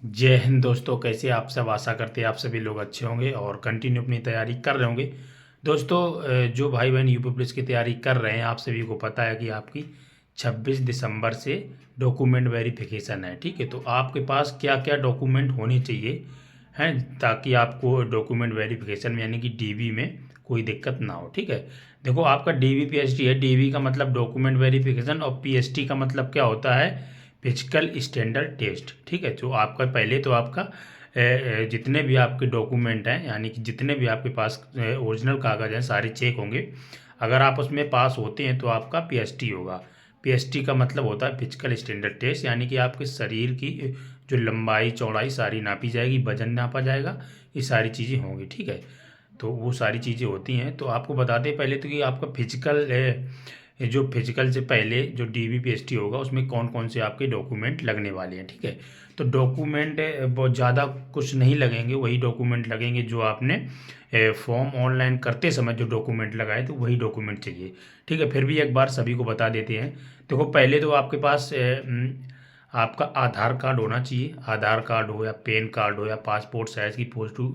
जय हिंद दोस्तों। कैसे आप सब? आशा करते हैं आप सभी लोग अच्छे होंगे और कंटिन्यू अपनी तैयारी कर रहे होंगे। दोस्तों, जो भाई बहन यूपी पुलिस की तैयारी कर रहे हैं, आप सभी को पता है कि आपकी 26 दिसंबर से डॉक्यूमेंट वेरिफिकेशन है। ठीक है, तो आपके पास क्या क्या डॉक्यूमेंट होने चाहिए हैं ताकि आपको डॉक्यूमेंट वेरिफिकेशन में यानी कि डीवी में कोई दिक्कत ना हो। ठीक है, देखो आपका डीवी पीएचडी है। डीवी का मतलब डॉक्यूमेंट वेरिफिकेशन और पीएचडी का मतलब क्या होता है? Physical standard test. ठीक है, जो आपका पहले तो आपका जितने भी आपके डॉक्यूमेंट हैं यानी कि जितने भी आपके पास ओरिजिनल कागज़ हैं सारे चेक होंगे। अगर आप उसमें पास होते हैं तो आपका पीएचडी होगा। पीएचडी का मतलब होता है फिजिकल स्टैंडर्ड टेस्ट, यानी कि आपके शरीर की जो लंबाई चौड़ाई सारी नापी जाएगी, वजन नापा जाएगा, ये सारी चीज़ें होंगी। ठीक है, तो वो सारी चीज़ें होती हैं। तो आपको बता दें पहले तो कि आपका फिजिकल जो फिजिकल से पहले जो डीवी पीएचडी होगा उसमें कौन कौन से आपके डॉक्यूमेंट लगने वाले हैं। ठीक है, तो डॉक्यूमेंट बहुत ज़्यादा कुछ नहीं लगेंगे, वही डॉक्यूमेंट लगेंगे जो आपने फॉर्म ऑनलाइन करते समय जो डॉक्यूमेंट लगाए तो वही डॉक्यूमेंट चाहिए। ठीक है, फिर भी एक बार सभी को बता देते हैं। देखो पहले तो आपके पास आपका आधार कार्ड होना चाहिए। आधार कार्ड हो या पैन कार्ड हो या पासपोर्ट साइज़ की फोटो,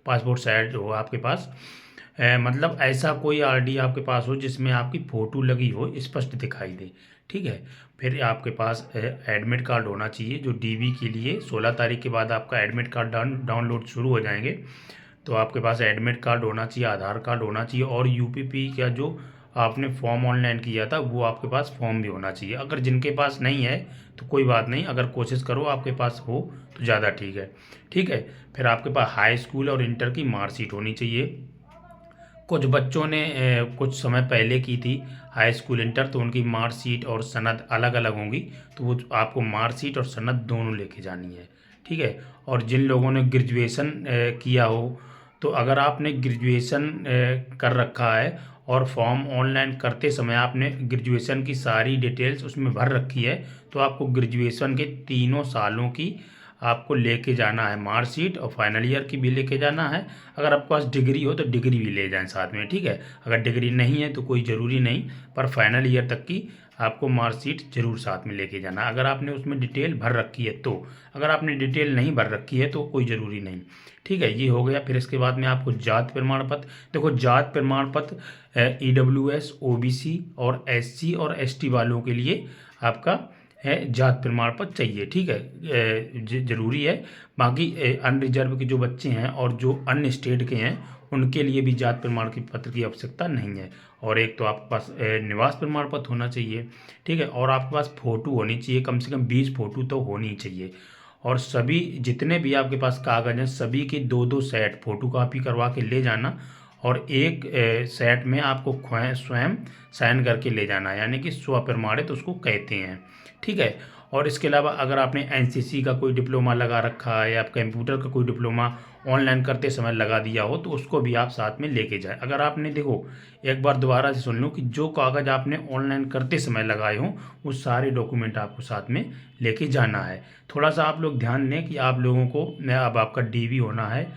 पासपोर्ट साइज हो आपके पास, मतलब ऐसा कोई आरडी आपके पास हो जिसमें आपकी फ़ोटो लगी हो, स्पष्ट दिखाई दे। ठीक है, फिर आपके पास एडमिट कार्ड होना चाहिए। जो डीवी के लिए 16 तारीख के बाद आपका एडमिट कार्ड डाउनलोड शुरू हो जाएंगे, तो आपके पास एडमिट कार्ड होना चाहिए, आधार कार्ड होना चाहिए और यूपीपी का जो आपने फॉर्म ऑनलाइन किया था वो आपके पास फॉर्म भी होना चाहिए। अगर जिनके पास नहीं है तो कोई बात नहीं, अगर कोशिश करो आपके पास हो तो ज़्यादा ठीक है। ठीक है, फिर आपके पास हाई स्कूल और इंटर की मार्कशीट होनी चाहिए। कुछ बच्चों ने कुछ समय पहले की थी हाई स्कूल इंटर, तो उनकी मार्कशीट और सनद अलग अलग होंगी, तो वो आपको मार्कशीट और सनद दोनों लेके जानी है। ठीक है, और जिन लोगों ने ग्रेजुएशन किया हो, तो अगर आपने ग्रेजुएशन कर रखा है और फॉर्म ऑनलाइन करते समय आपने ग्रेजुएशन की सारी डिटेल्स उसमें भर रखी है, तो आपको ग्रेजुएशन के तीनों सालों की आपको लेके जाना है मार्कशीट, और फाइनल ईयर की भी लेके जाना है। अगर आपके पास डिग्री हो तो डिग्री भी ले जाएं साथ में। ठीक है, अगर डिग्री नहीं है तो कोई ज़रूरी नहीं, पर फाइनल ईयर तक की आपको मार्कशीट जरूर साथ में लेके जाना अगर आपने उसमें डिटेल भर रखी है तो। अगर आपने डिटेल नहीं भर रखी है तो कोई ज़रूरी नहीं। ठीक है, ये हो गया। फिर इसके बाद में आपको जात प्रमाण पत्र, देखो जात प्रमाण पत्र ईडब्ल्यूएस, ओबीसी और एससी और एसटी वालों के लिए आपका है जात प्रमाण पत्र चाहिए। ठीक है, जरूरी है। बाकी अनरिजर्व के जो बच्चे हैं और जो अन्य स्टेट के हैं उनके लिए भी जात प्रमाण की पत्र की आवश्यकता नहीं है। और एक तो आपके पास निवास प्रमाण पत्र होना चाहिए। ठीक है, और आपके पास फ़ोटो होनी चाहिए, कम से कम 20 फ़ोटो तो होनी ही चाहिए। और सभी जितने भी आपके पास कागज़ हैं सभी के दो दो सेट फ़ोटो कापी करवा के ले जाना, और एक सेट में आपको स्वयं साइन करके ले जाना, यानी कि स्व प्रमाणित उसको कहते हैं। ठीक है, और इसके अलावा अगर आपने एनसीसी का कोई डिप्लोमा लगा रखा है या आप कंप्यूटर का कोई डिप्लोमा ऑनलाइन करते समय लगा दिया हो तो उसको भी आप साथ में लेके जाएं। अगर आपने, देखो एक बार दोबारा से सुन लो कि जो कागज़ आपने ऑनलाइन करते समय लगाए हों वो सारे डॉक्यूमेंट आपको साथ में लेके जाना है। थोड़ा सा आप लोग ध्यान दें कि आप लोगों को अब आपका डीवी होना है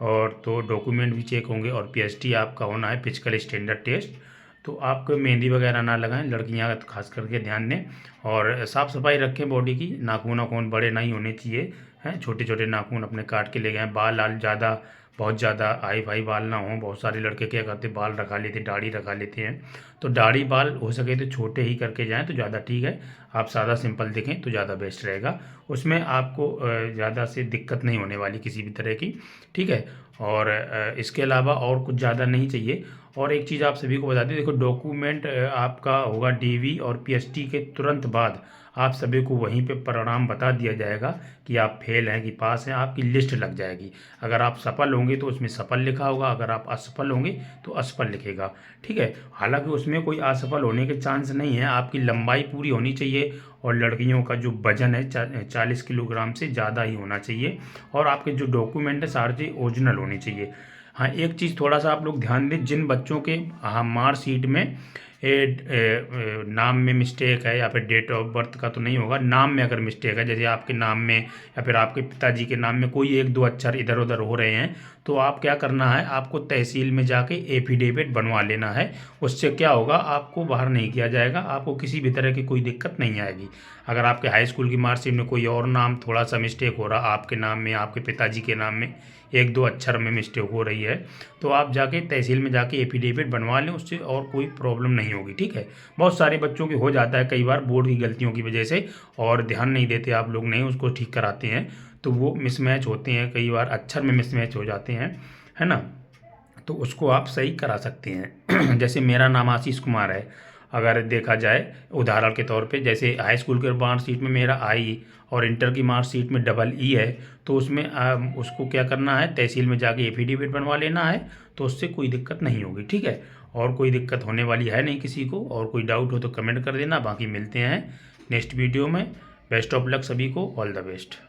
और तो डॉक्यूमेंट भी चेक होंगे और पीएचडी आपका होना है, फिजिकल स्टैंडर्ड टेस्ट। तो आपको मेहंदी वगैरह ना लगाएं, लड़कियां तो खास करके ध्यान दें। और साफ़ सफाई रखें बॉडी की, नाखून नाखून बड़े नहीं होने चाहिए हैं, छोटे छोटे नाखून अपने काट के ले गए। बाल लाल ज़्यादा, बहुत ज़्यादा हाई फाई बाल ना हो। बहुत सारे लड़के क्या करते, बाल रखा लेते, दाढ़ी रखा लेते हैं, तो दाढ़ी बाल हो सके तो छोटे ही करके जाएं तो ज़्यादा ठीक है। आप सादा सिंपल दिखें तो ज़्यादा बेस्ट रहेगा, उसमें आपको ज़्यादा से दिक्कत नहीं होने वाली किसी भी तरह की। ठीक है, और इसके अलावा और कुछ ज़्यादा नहीं चाहिए। और एक चीज़ आप सभी को बता दें, देखो डॉक्यूमेंट आपका होगा डीवी और पीएचडी के तुरंत बाद आप सभी को वहीं पे परिणाम बता दिया जाएगा कि आप फेल हैं कि पास हैं, आपकी लिस्ट लग जाएगी। अगर आप सफल होंगे तो उसमें सफल लिखा होगा, अगर आप असफल होंगे तो असफल लिखेगा। ठीक है, हालांकि उसमें कोई असफल होने के चांस नहीं है। आपकी लंबाई पूरी होनी चाहिए और लड़कियों का जो वजन है 40 किलोग्राम से ज़्यादा ही होना चाहिए, और आपके जो डॉक्यूमेंट है सारे ओरिजिनल होने चाहिए। हाँ, एक चीज़ थोड़ा सा आप लोग ध्यान दें, जिन बच्चों के हाँ मार्कशीट में नाम में मिस्टेक है या फिर डेट ऑफ बर्थ का तो नहीं होगा, नाम में अगर मिस्टेक है, जैसे आपके नाम में या फिर आपके पिताजी के नाम में कोई 1-2 अक्षर इधर उधर हो रहे हैं, तो आप क्या करना है, आपको तहसील में जाके एफिडेविट बनवा लेना है। उससे क्या होगा, आपको बाहर नहीं किया जाएगा, आपको किसी भी तरह की कोई दिक्कत नहीं आएगी। अगर आपके हाई स्कूल की मार्कशीट में कोई और नाम थोड़ा सा मिस्टेक हो रहा, आपके नाम में, आपके पिताजी के नाम में 1-2 अक्षर में मिस्टेक हो रही है, तो आप जाके तहसील में जाके एफिडेविट बनवा लें, उससे और कोई प्रॉब्लम नहीं होगी। ठीक है, बहुत सारे बच्चों की हो जाता है कई बार बोर्ड की गलतियों की वजह से, और ध्यान नहीं देते आप लोग, नहीं उसको ठीक कराते हैं, तो वो मिसमैच होते हैं, कई बार अक्षर में मिसमैच हो जाते हैं, है ना। तो उसको आप सही करा सकते हैं। जैसे मेरा नाम आशीष कुमार है, अगर देखा जाए उदाहरण के तौर पे, जैसे हाई स्कूल के मार्कशीट में मेरा आई और इंटर की मार्कशीट में डबल ई है, तो उसमें उसको क्या करना है, तहसील में जाके एफिडेविट बनवा लेना है, तो उससे कोई दिक्कत नहीं होगी। ठीक है, और कोई दिक्कत होने वाली है नहीं किसी को, और कोई डाउट हो तो कमेंट कर देना। बाकी मिलते हैं नेक्स्ट वीडियो में। बेस्ट ऑफ लक सभी को, ऑल द बेस्ट।